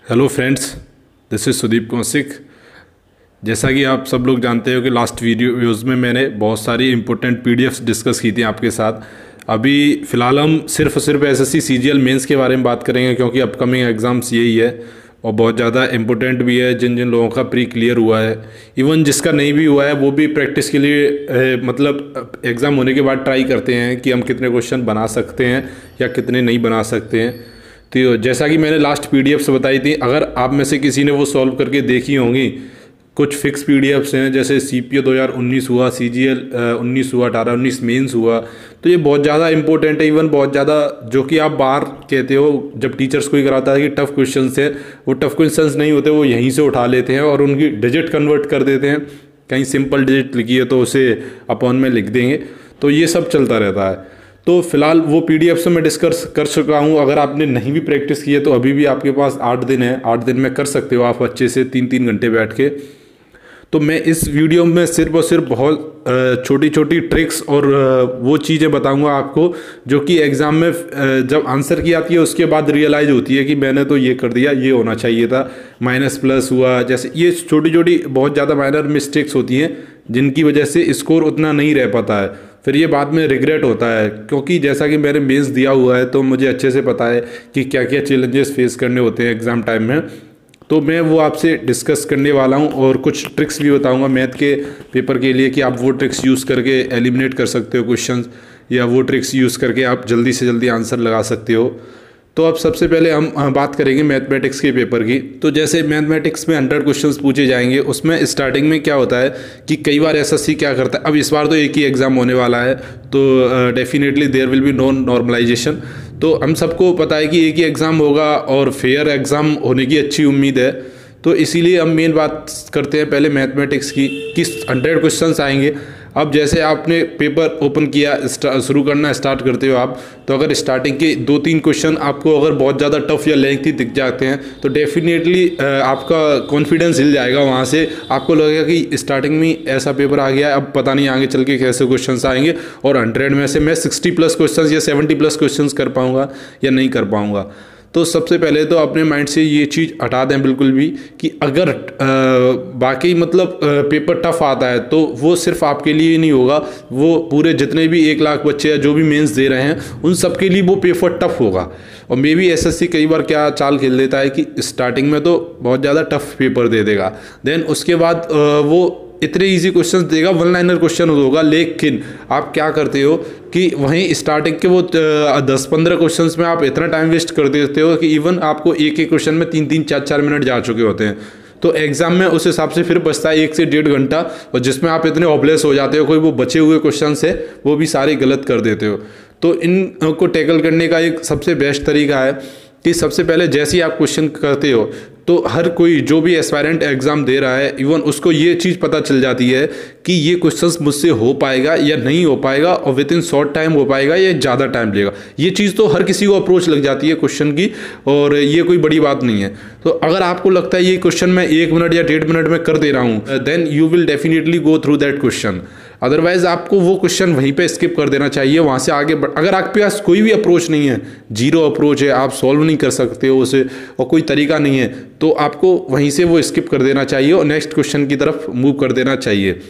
Hello friends, this is Sudeep Kaushik. जैसा कि आप सब लोग जानते हो कि लास्ट वीडियोज़ में मैंने बहुत सारी इंपॉर्टेंट पीडीएफ्स डिस्कस की थी आपके साथ। अभी फ़िलहाल हम सिर्फ एसएससी सीजीएल मेंस के बारे में बात करेंगे, क्योंकि अपकमिंग एग्ज़ाम्स यही है और बहुत ज़्यादा इंपॉर्टेंट भी है। जिन जिन लोगों का प्री क्लियर हुआ है, इवन जिसका नहीं भी हुआ है, वो भी प्रैक्टिस के लिए मतलब एग्ज़ाम होने के बाद ट्राई करते हैं कि हम कितने क्वेश्चन बना सकते हैं या कितने नहीं बना सकते हैं। तो जैसा कि मैंने लास्ट पीडीएफ्स बताई थी, अगर आप में से किसी ने वो सॉल्व करके देखी होंगी, कुछ फिक्स पीडीएफ्स हैं, जैसे सीपीओ 2019 हुआ, सीजीएल 19 हुआ, 18-19 मेंस हुआ, तो ये बहुत ज़्यादा इंपॉर्टेंट है। इवन बहुत ज़्यादा, जो कि आप बाहर कहते हो जब टीचर्स को ही कराता है कि टफ़ क्वेश्चन है, वो टफ़ क्वेश्चन नहीं होते, वो यहीं से उठा लेते हैं और उनकी डिजिट कन्वर्ट कर देते हैं। कहीं सिंपल डिजिट लिखी है तो उसे अपॉन में लिख देंगे, तो ये सब चलता रहता है। तो फिलहाल वो पीडीएफ से मैं डिस्कस कर चुका हूँ। अगर आपने नहीं भी प्रैक्टिस की है तो अभी भी आपके पास 8 दिन है, 8 दिन में कर सकते हो आप अच्छे से 3-3 घंटे बैठ के। तो मैं इस वीडियो में सिर्फ और सिर्फ बहुत छोटी छोटी ट्रिक्स और वो चीज़ें बताऊंगा आपको, जो कि एग्ज़ाम में जब आंसर की आती है उसके बाद रियलाइज़ होती है कि मैंने तो ये कर दिया, ये होना चाहिए था, माइनस प्लस हुआ। जैसे ये छोटी छोटी बहुत ज़्यादा माइनर मिस्टेक्स होती हैं जिनकी वजह से स्कोर उतना नहीं रह पाता है, फिर ये बाद में रिग्रेट होता है। क्योंकि जैसा कि मैंने मेंस दिया हुआ है तो मुझे अच्छे से पता है कि क्या क्या चैलेंजेस फेस करने होते हैं एग्ज़ाम टाइम में। तो मैं वो आपसे डिस्कस करने वाला हूँ और कुछ ट्रिक्स भी बताऊँगा मैथ के पेपर के लिए कि आप वो ट्रिक्स यूज़ करके एलिमिनेट कर सकते हो क्वेश्चंस, या वो ट्रिक्स यूज़ करके आप जल्दी से जल्दी आंसर लगा सकते हो। तो अब सबसे पहले हम बात करेंगे मैथमेटिक्स के पेपर की। तो जैसे मैथमेटिक्स में 100 क्वेश्चंस पूछे जाएंगे, उसमें स्टार्टिंग में क्या होता है कि कई बार एसएससी क्या करता है, अब इस बार तो एक ही एग्ज़ाम होने वाला है, तो definitely there will be no normalisation. तो हम सबको पता है कि एक ही एग्ज़ाम होगा और फेयर एग्ज़ाम होने की अच्छी उम्मीद है। तो इसीलिए हम मेन बात करते हैं पहले मैथमेटिक्स की, किस 100 क्वेश्चंस आएंगे। अब जैसे आपने पेपर ओपन किया, शुरू करना स्टार्ट करते हो आप, तो अगर स्टार्टिंग के 2-3 क्वेश्चन आपको अगर बहुत ज़्यादा टफ या लेंथी दिख जाते हैं तो डेफिनेटली आपका कॉन्फिडेंस हिल जाएगा। वहाँ से आपको लगेगा कि स्टार्टिंग में ऐसा पेपर आ गया है, अब पता नहीं आगे चल के कैसे क्वेश्चन आएंगे और 100 में से मैं 60+ क्वेश्चन या 70+ क्वेश्चन कर पाऊँगा या नहीं कर पाऊँगा। तो सबसे पहले तो अपने माइंड से ये चीज़ हटा दें बिल्कुल भी कि अगर बाकी मतलब पेपर टफ आता है तो वो सिर्फ आपके लिए ही नहीं होगा, वो पूरे जितने भी 1 लाख बच्चे हैं जो भी मेंस दे रहे हैं उन सब के लिए वो पेपर टफ होगा। और मे बी एसएससी कई बार क्या चाल खेल देता है कि स्टार्टिंग में तो बहुत ज़्यादा टफ पेपर दे देगा, देन उसके बाद वो इतने इजी क्वेश्चंस देगा, 1 लाइनर क्वेश्चन होगा, लेकिन आप क्या करते हो कि वहीं स्टार्टिंग के वो 10-15 क्वेश्चंस में आप इतना टाइम वेस्ट कर देते हो कि इवन आपको एक एक क्वेश्चन में 3-3, 4-4 मिनट जा चुके होते हैं। तो एग्जाम में उस हिसाब से फिर बचता है 1 से 1.5 घंटा, और जिसमें आप इतने ऑब्लेस हो जाते हो, कोई वो बचे हुए क्वेश्चन है वो भी सारे गलत कर देते हो। तो इनको टैकल करने का एक सबसे बेस्ट तरीका है कि सबसे पहले जैसे ही आप क्वेश्चन करते हो तो हर कोई जो भी एस्पायरेंट एग्ज़ाम दे रहा है, इवन उसको ये चीज़ पता चल जाती है कि ये क्वेश्चंस मुझसे हो पाएगा या नहीं हो पाएगा, और विद इन शॉर्ट टाइम हो पाएगा या ज़्यादा टाइम लेगा। ये चीज़ तो हर किसी को अप्रोच लग जाती है क्वेश्चन की, और ये कोई बड़ी बात नहीं है। तो अगर आपको लगता है ये क्वेश्चन मैं 1 मिनट या 1.5 मिनट में कर दे रहा हूँ, then you will definitely go through that question. Otherwise आपको वो क्वेश्चन वहीं पे स्किप कर देना चाहिए, वहाँ से आगे अगर आपके पास कोई भी अप्रोच नहीं है, जीरो अप्रोच है, आप सॉल्व नहीं कर सकते हो उसे और कोई तरीका नहीं है, तो आपको वहीं से वो स्किप कर देना चाहिए और नेक्स्ट क्वेश्चन की तरफ मूव कर देना चाहिए।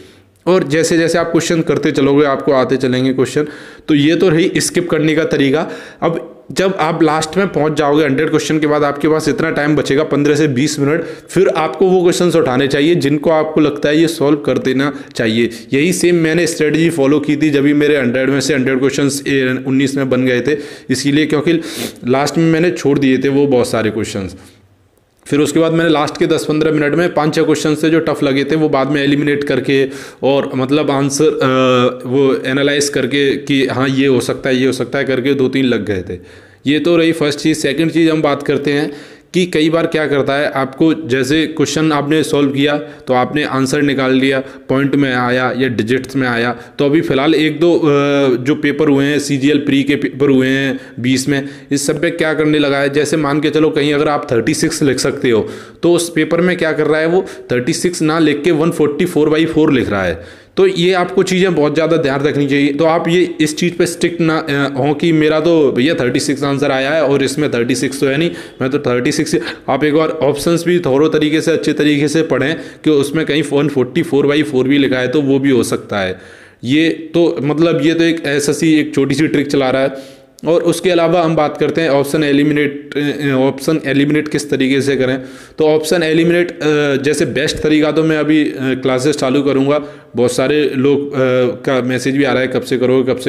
और जैसे जैसे आप क्वेश्चन करते चलोगे आपको आते चलेंगे क्वेश्चन। तो ये तो रही स्किप करने का तरीका। अब जब आप लास्ट में पहुंच जाओगे 100 क्वेश्चन के बाद, आपके पास इतना टाइम बचेगा 15 से 20 मिनट, फिर आपको वो क्वेश्चंस उठाने चाहिए जिनको आपको लगता है ये सॉल्व कर देना चाहिए। यही सेम मैंने स्ट्रेटजी फॉलो की थी जब भी मेरे 100 में से 100 क्वेश्चंस 19 में बन गए थे, इसीलिए क्योंकि लास्ट में मैंने छोड़ दिए थे वो बहुत सारे क्वेश्चंस। फिर उसके बाद मैंने लास्ट के 10-15 मिनट में 5-6 क्वेश्चन से जो टफ लगे थे वो बाद में एलिमिनेट करके और मतलब आंसर वो एनालाइज करके कि हाँ ये हो सकता है, ये हो सकता है करके 2-3 लग गए थे। ये तो रही फर्स्ट चीज़। सेकंड चीज़ हम बात करते हैं कि कई बार क्या करता है, आपको जैसे क्वेश्चन आपने सॉल्व किया तो आपने आंसर निकाल लिया, पॉइंट में आया या डिजिट्स में आया, तो अभी फ़िलहाल 1-2 जो पेपर हुए हैं सीजीएल प्री के पेपर हुए हैं 20 में, इस सब पे क्या करने लगा है, जैसे मान के चलो कहीं अगर आप 36 लिख सकते हो तो उस पेपर में क्या कर रहा है वो 36 ना लिख के 144/4 लिख रहा है। तो ये आपको चीज़ें बहुत ज़्यादा ध्यान रखनी चाहिए। तो आप ये इस चीज़ पे स्टिक ना हो कि मेरा तो भैया 36 आंसर आया है और इसमें 36 तो है नहीं, मैं तो 36। आप एक बार ऑप्शंस भी थोड़ो तरीके से अच्छे तरीके से पढ़ें कि उसमें कहीं 144/4 भी लिखा है तो वो भी हो सकता है। ये तो मतलब ये तो एक ऐसा सी एक छोटी सी ट्रिक चला रहा है। और उसके अलावा हम बात करते हैं ऑप्शन एलिमिनेट किस तरीके से करें। तो ऑप्शन एलिमिनेट जैसे बेस्ट तरीका तो मैं अभी क्लासेस चालू करूँगा, बहुत सारे लोग का मैसेज भी आ रहा है कब से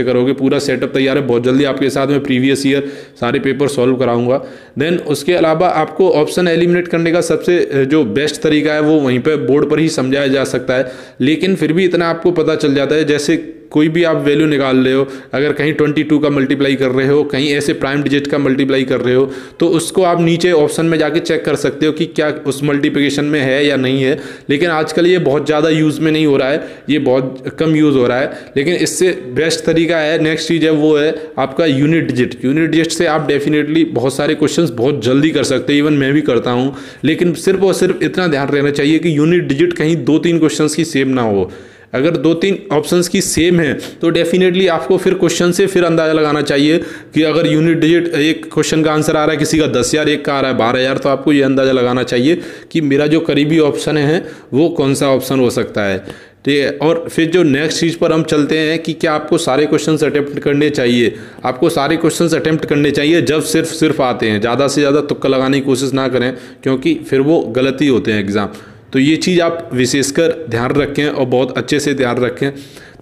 करोगे, पूरा सेटअप तैयार है, बहुत जल्दी आपके साथ में प्रीवियस ईयर सारे पेपर सॉल्व कराऊंगा। देन उसके अलावा आपको ऑप्शन एलिमिनेट करने का सबसे जो बेस्ट तरीका है वो वहीं पे बोर्ड पर ही समझाया जा सकता है, लेकिन फिर भी इतना आपको पता चल जाता है जैसे कोई भी आप वैल्यू निकाल रहे हो, अगर कहीं 22 का मल्टीप्लाई कर रहे हो, कहीं ऐसे प्राइम डिजिट का मल्टीप्लाई कर रहे हो, तो उसको आप नीचे ऑप्शन में जाके चेक कर सकते हो कि क्या उस मल्टीप्लिकेशन में है या नहीं है। लेकिन आजकल ये बहुत ज़्यादा यूज़ में नहीं हो रहा है, ये बहुत कम यूज़ हो रहा है। लेकिन इससे बेस्ट तरीका है, नेक्स्ट चीज़ है वो है आपका यूनिट डिजिट से आप डेफिनेटली बहुत सारे क्वेश्चंस बहुत जल्दी कर सकते हैं, इवन मैं भी करता हूँ। लेकिन सिर्फ और सिर्फ इतना ध्यान रखना चाहिए कि यूनिट डिजिट कहीं 2-3 क्वेश्चंस की सेम ना हो। अगर 2-3 ऑप्शंस की सेम है तो डेफिनेटली आपको फिर क्वेश्चन से फिर अंदाज़ा लगाना चाहिए कि अगर यूनिट डिजिट एक क्वेश्चन का आंसर आ रहा है किसी का 10,000, एक का आ रहा है 12,000, तो आपको ये अंदाज़ा लगाना चाहिए कि मेरा जो करीबी ऑप्शन है वो कौन सा ऑप्शन हो सकता है। ठीक है, और फिर जो नेक्स्ट चीज़ पर हम चलते हैं कि क्या आपको सारे क्वेश्चंस अटेम्प्ट करने चाहिए। आपको सारे क्वेश्चंस अटेम्प्ट करने चाहिए जब सिर्फ आते हैं, ज़्यादा से ज़्यादा तुक्का लगाने की कोशिश ना करें क्योंकि फिर वो गलत ही होते हैं एग्ज़ाम। तो ये चीज़ आप विशेषकर ध्यान रखें और बहुत अच्छे से ध्यान रखें।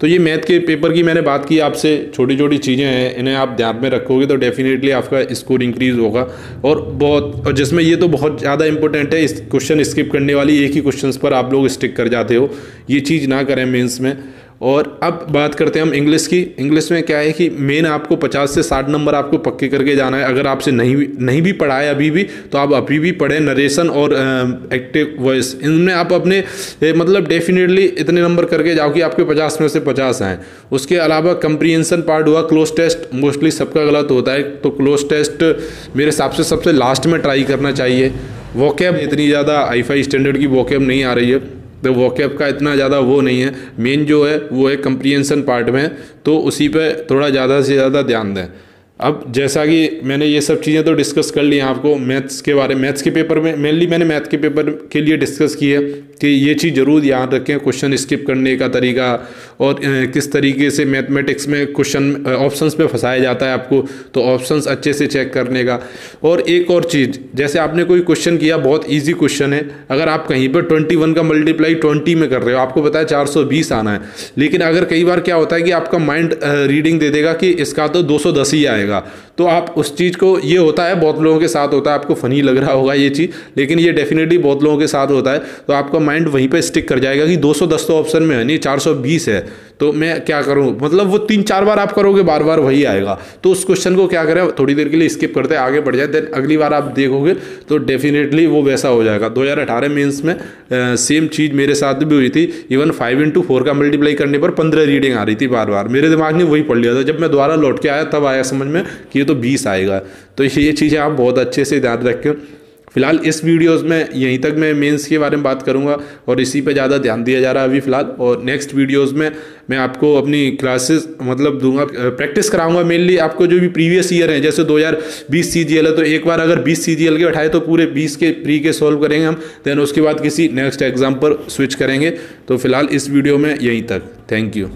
तो ये मैथ के पेपर की मैंने बात की आपसे, छोटी छोटी चीज़ें हैं, इन्हें आप ध्यान में रखोगे तो डेफिनेटली आपका स्कोर इंक्रीज़ होगा। और जिसमें ये तो बहुत ज़्यादा इंपॉर्टेंट है, इस क्वेश्चन स्किप करने वाली एक ही क्वेश्चन पर आप लोग स्टिक कर जाते हो, ये चीज़ ना करें मेंस में। और अब बात करते हैं हम इंग्लिश की। इंग्लिश में क्या है कि मेन आपको 50 से 60 नंबर आपको पक्के करके जाना है। अगर आपसे नहीं भी पढ़ा है अभी भी तो आप अभी भी पढ़ें। नरेशन और एक्टिव वॉइस, इनमें आप अपने मतलब डेफिनेटली इतने नंबर करके जाओ कि आपके 50 में से 50 आएँ। उसके अलावा कंप्रीहेंशन पार्ट हुआ, क्लोज टेस्ट मोस्टली सबका गलत होता है, तो क्लोज टेस्ट मेरे हिसाब से सबसे लास्ट में ट्राई करना चाहिए। वोकैब इतनी ज़्यादा हाई-फाई स्टैंडर्ड की वोकैब नहीं आ रही है, तो वोकैब का इतना ज़्यादा वो नहीं है। मेन जो है वो है कंप्रीहेंशन पार्ट में, तो उसी पे थोड़ा ज़्यादा से ज़्यादा ध्यान दें। अब जैसा कि मैंने ये सब चीज़ें तो डिस्कस कर ली हैं आपको मैथ्स के बारे में। मैथ्स के पेपर में मेनली मैंने मैथ के पेपर के लिए डिस्कस की है कि ये चीज़ ज़रूर याद रखें, क्वेश्चन स्किप करने का तरीका और किस तरीके से मैथमेटिक्स में क्वेश्चन ऑप्शंस पे फंसाया जाता है आपको, तो ऑप्शंस अच्छे से चेक करने का। और एक और चीज़, जैसे आपने कोई क्वेश्चन किया, बहुत ईजी क्वेश्चन है, अगर आप कहीं पर 21 का मल्टीप्लाई 20 में कर रहे हो, आपको पता है 420 आना है, लेकिन अगर कई बार क्या होता है कि आपका माइंड रीडिंग दे देगा कि इसका तो 210 ही आएगा, तो आप उस चीज़ को, ये होता है बहुत लोगों के साथ होता है, आपको फनी लग रहा होगा ये चीज़, लेकिन ये डेफिनेटली बहुत लोगों के साथ होता है। तो आपका माइंड वहीं पे स्टिक कर जाएगा कि 210 तो ऑप्शन में है नहीं, 420 है, तो मैं क्या करूं, मतलब वो 3-4 बार आप करोगे, बार बार वही आएगा। तो उस क्वेश्चन को क्या करें, थोड़ी देर के लिए स्किप करते हैं, आगे बढ़ जाए, देन अगली बार आप देखोगे तो डेफिनेटली वो वैसा हो जाएगा। 2018 मेंस में सेम चीज़ मेरे साथ भी हुई थी। इवन 5x4 का मल्टीप्लाई करने पर 15 रीडिंग आ रही थी बार बार, मेरे दिमाग ने वही पढ़ लिया था। जब मैं दोबारा लौट के आया तब आया समझ में कि ये तो 20 आएगा। तो ये चीज़ें आप बहुत अच्छे से ध्यान रखें। फिलहाल इस वीडियोस में यहीं तक मैं मेंस के बारे में बात करूंगा और इसी पे ज़्यादा ध्यान दिया जा रहा है अभी फ़िलहाल। और नेक्स्ट वीडियोस में मैं आपको अपनी क्लासेस मतलब दूंगा, प्रैक्टिस कराऊंगा मेनली आपको जो भी प्रीवियस ईयर हैं। जैसे 2020 CGL है, तो एक बार अगर 20 CGL के बैठाए तो पूरे 20 के प्री के सॉल्व करेंगे हम, देन उसके बाद किसी नेक्स्ट एग्जाम पर स्विच करेंगे। तो फिलहाल इस वीडियो में यहीं तक, थैंक यू।